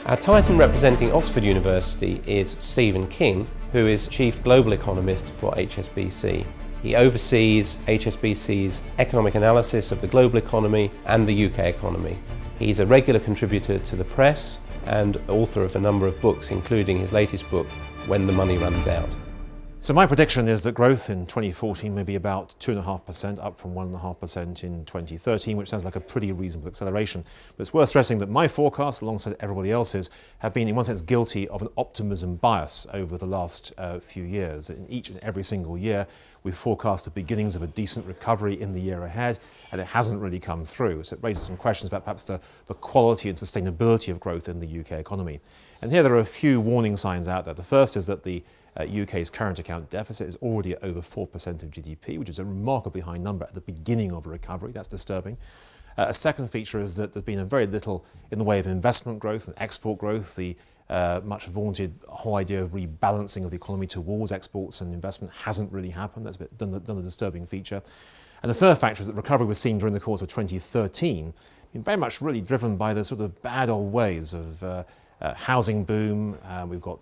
Our Titan representing Oxford University is Stephen King, who is Chief Global Economist for HSBC. He oversees HSBC's economic analysis of the global economy and the UK economy. He's a regular contributor to the press and author of a number of books, including his latest book, When the Money Runs Out. So my prediction is that growth in 2014 may be about 2.5%, up from 1.5% in 2013, which sounds like a pretty reasonable acceleration. But it's worth stressing that my forecast, alongside everybody else's, have been in one sense guilty of an optimism bias over the last few years. In each and every single year, we've forecast the beginnings of a decent recovery in the year ahead, and it hasn't really come through. So it raises some questions about perhaps the quality and sustainability of growth in the UK economy. And here there are a few warning signs out there. The first is that the UK's current account deficit is already at over 4% of GDP, which is a remarkably high number at the beginning of a recovery. That's disturbing. A second feature is that there's been very little in the way of investment growth and export growth. The much vaunted whole idea of rebalancing of the economy towards exports and investment hasn't really happened. That's done a disturbing feature. And the third factor is that recovery was seen during the course of 2013, been very much really driven by the sort of bad old ways of housing boom. We've got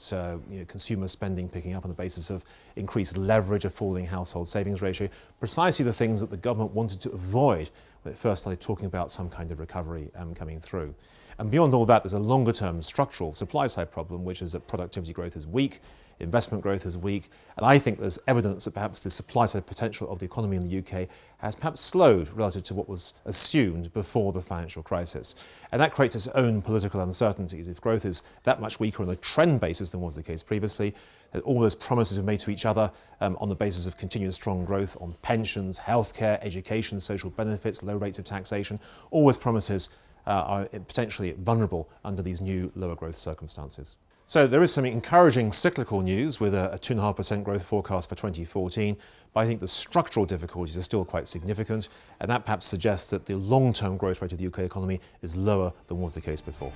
consumer spending picking up on the basis of increased leverage, a falling household savings ratio, precisely the things that the government wanted to avoid when it first started talking about some kind of recovery coming through. And beyond all that, there's a longer-term structural supply-side problem, which is that productivity growth is weak, investment growth is weak, and I think there's evidence that perhaps the supply-side potential of the economy in the UK has perhaps slowed relative to what was assumed before the financial crisis. And that creates its own political uncertainties. If growth is that much weaker on a trend basis than was the case previously, then all those promises we've made to each other on the basis of continuous strong growth on pensions, healthcare, education, social benefits, low rates of taxation, all those promises are potentially vulnerable under these new lower growth circumstances. So there is some encouraging cyclical news with a 2.5% growth forecast for 2014, but I think the structural difficulties are still quite significant, and that perhaps suggests that the long-term growth rate of the UK economy is lower than was the case before.